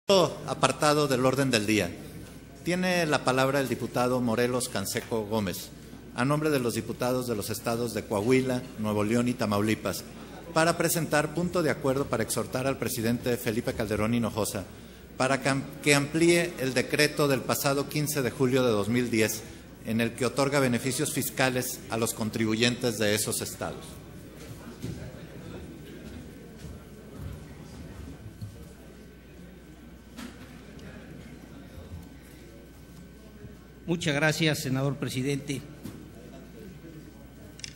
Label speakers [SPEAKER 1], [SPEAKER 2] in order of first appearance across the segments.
[SPEAKER 1] Apartado del orden del día. Tiene la palabra el diputado Morelos Canseco Gómez, a nombre de los diputados de los estados de Coahuila, Nuevo León y Tamaulipas, para presentar punto de acuerdo para exhortar al presidente Felipe Calderón Hinojosa para que amplíe el decreto del pasado 15 de julio de 2010, en el que otorga beneficios fiscales a los contribuyentes de esos estados.
[SPEAKER 2] Muchas gracias, senador presidente.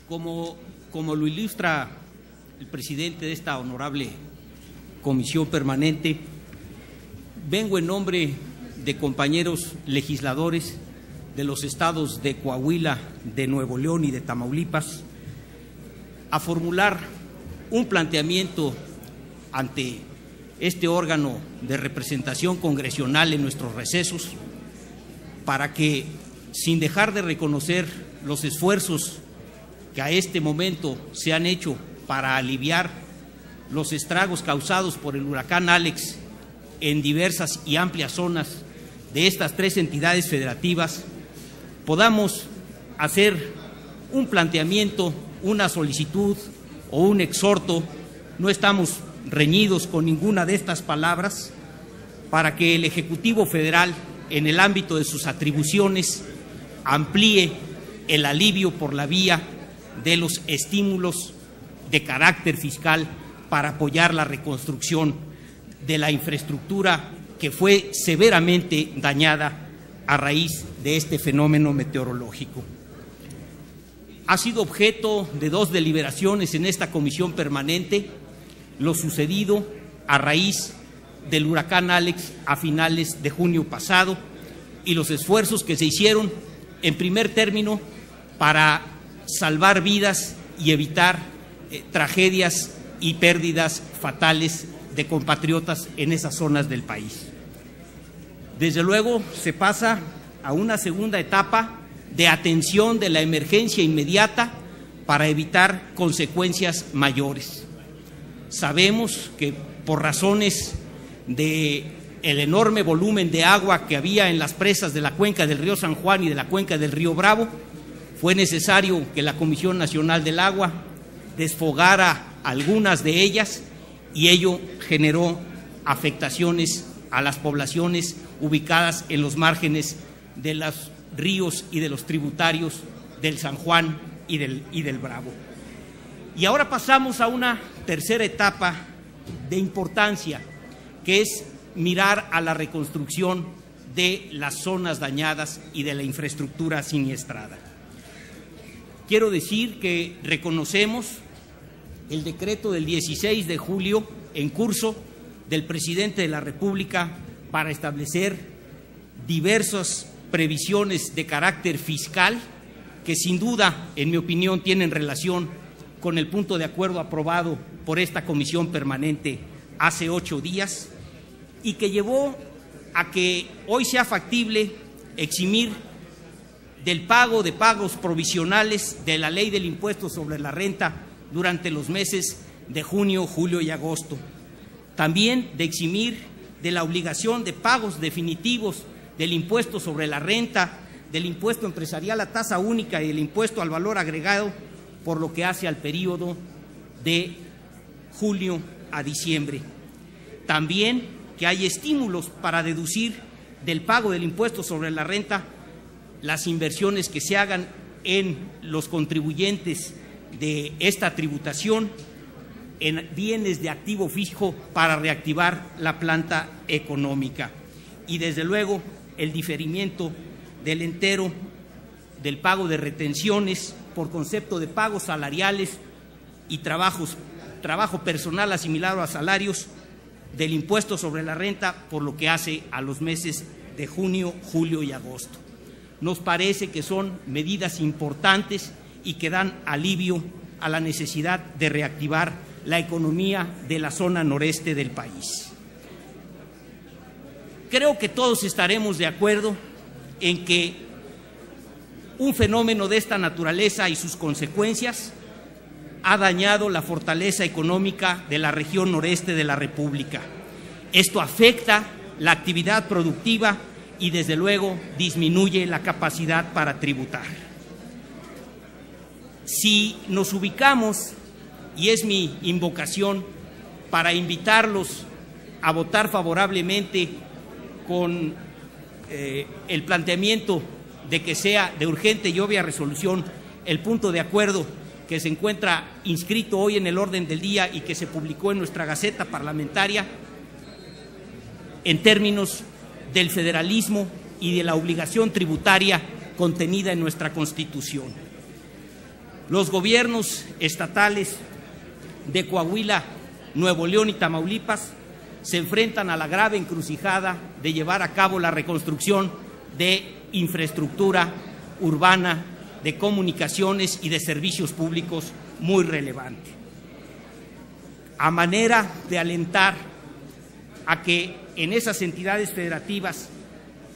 [SPEAKER 2] Como lo ilustra el presidente de esta honorable comisión permanente, vengo en nombre de compañeros legisladores de los estados de Coahuila, de Nuevo León y de Tamaulipas a formular un planteamiento ante este órgano de representación congresional en nuestros recesos, para que, sin dejar de reconocer los esfuerzos que a este momento se han hecho para aliviar los estragos causados por el huracán Alex en diversas y amplias zonas de estas tres entidades federativas, podamos hacer un planteamiento, una solicitud o un exhorto, no estamos reñidos con ninguna de estas palabras, para que el Ejecutivo Federal, en el ámbito de sus atribuciones, amplíe el alivio por la vía de los estímulos de carácter fiscal para apoyar la reconstrucción de la infraestructura que fue severamente dañada a raíz de este fenómeno meteorológico. Ha sido objeto de dos deliberaciones en esta comisión permanente lo sucedido a raíz del huracán Alex a finales de junio pasado y los esfuerzos que se hicieron, en primer término, para salvar vidas y evitar tragedias y pérdidas fatales de compatriotas en esas zonas del país. Desde luego, se pasa a una segunda etapa de atención de la emergencia inmediata para evitar consecuencias mayores. Sabemos que por razones de el enorme volumen de agua que había en las presas de la cuenca del río San Juan y de la cuenca del río Bravo, fue necesario que la Comisión Nacional del Agua desfogara algunas de ellas y ello generó afectaciones a las poblaciones ubicadas en los márgenes de los ríos y de los tributarios del San Juan y del Bravo. Y ahora pasamos a una tercera etapa de importancia, que es mirar a la reconstrucción de las zonas dañadas y de la infraestructura siniestrada. Quiero decir que reconocemos el decreto del 16 de julio en curso del presidente de la República para establecer diversas previsiones de carácter fiscal que sin duda, en mi opinión, tienen relación con el punto de acuerdo aprobado por esta comisión permanente hace 8 días y que llevó a que hoy sea factible eximir del pago de pagos provisionales de la ley del impuesto sobre la renta durante los meses de junio, julio y agosto. También de eximir de la obligación de pagos definitivos del impuesto sobre la renta, del impuesto empresarial a tasa única y del impuesto al valor agregado por lo que hace al periodo de julio a diciembre. También que hay estímulos para deducir del pago del impuesto sobre la renta las inversiones que se hagan en los contribuyentes de esta tributación en bienes de activo fijo para reactivar la planta económica. Y desde luego el diferimiento del entero del pago de retenciones por concepto de pagos salariales y trabajo personal asimilado a salarios del impuesto sobre la renta por lo que hace a los meses de junio, julio y agosto. Nos parece que son medidas importantes y que dan alivio a la necesidad de reactivar la economía de la zona noreste del país. Creo que todos estaremos de acuerdo en que un fenómeno de esta naturaleza y sus consecuencias ha dañado la fortaleza económica de la región noreste de la República. Esto afecta la actividad productiva y, desde luego, disminuye la capacidad para tributar. Si nos ubicamos, y es mi invocación para invitarlos a votar favorablemente con el planteamiento de que sea de urgente y obvia resolución el punto de acuerdo que se encuentra inscrito hoy en el orden del día y que se publicó en nuestra Gaceta Parlamentaria, en términos del federalismo y de la obligación tributaria contenida en nuestra Constitución. Los gobiernos estatales de Coahuila, Nuevo León y Tamaulipas se enfrentan a la grave encrucijada de llevar a cabo la reconstrucción de infraestructura urbana, de comunicaciones y de servicios públicos muy relevante. A manera de alentar a que en esas entidades federativas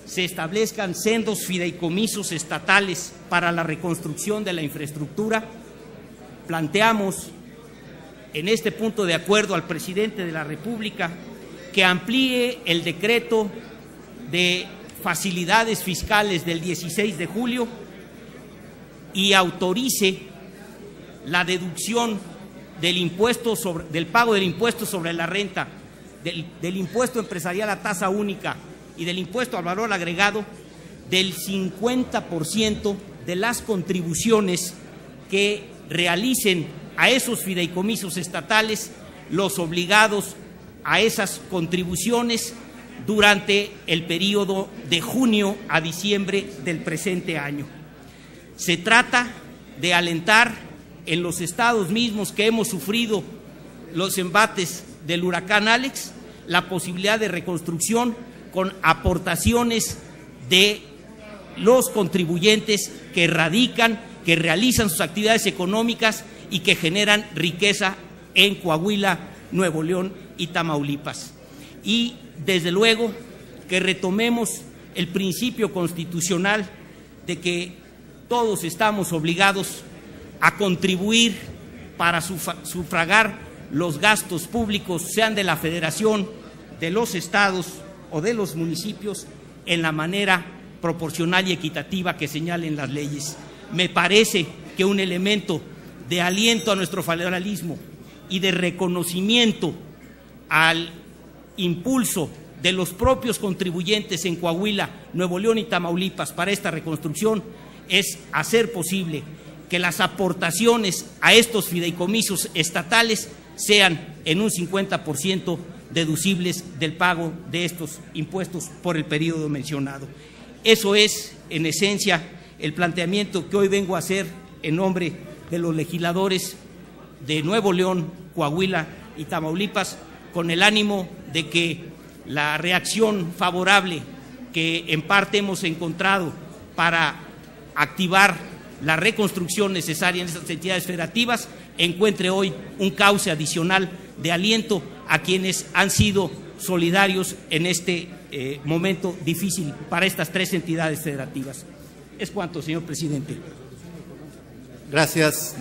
[SPEAKER 2] se establezcan sendos fideicomisos estatales para la reconstrucción de la infraestructura, planteamos en este punto de acuerdo al presidente de la República que amplíe el decreto de facilidades fiscales del 16 de julio y autorice la deducción del pago del impuesto sobre la renta, del impuesto empresarial a tasa única y del impuesto al valor agregado del 50% de las contribuciones que realicen a esos fideicomisos estatales los obligados a esas contribuciones durante el periodo de junio a diciembre del presente año. Se trata de alentar en los estados mismos que hemos sufrido los embates del huracán Alex la posibilidad de reconstrucción con aportaciones de los contribuyentes que radican, que realizan sus actividades económicas y que generan riqueza en Coahuila, Nuevo León y Tamaulipas. Y, desde luego, que retomemos el principio constitucional de que todos estamos obligados a contribuir para sufragar los gastos públicos, sean de la Federación, de los estados o de los municipios, en la manera proporcional y equitativa que señalen las leyes. Me parece que un elemento de aliento a nuestro federalismo y de reconocimiento al impulso de los propios contribuyentes en Coahuila, Nuevo León y Tamaulipas para esta reconstrucción es hacer posible que las aportaciones a estos fideicomisos estatales sean en un 50% deducibles del pago de estos impuestos por el periodo mencionado. Eso es, en esencia, el planteamiento que hoy vengo a hacer en nombre de los legisladores de Nuevo León, Coahuila y Tamaulipas, con el ánimo de que la reacción favorable que en parte hemos encontrado para activar la reconstrucción necesaria en estas entidades federativas encuentre hoy un cauce adicional de aliento a quienes han sido solidarios en este momento difícil para estas tres entidades federativas. Es cuanto, señor presidente.
[SPEAKER 1] Gracias.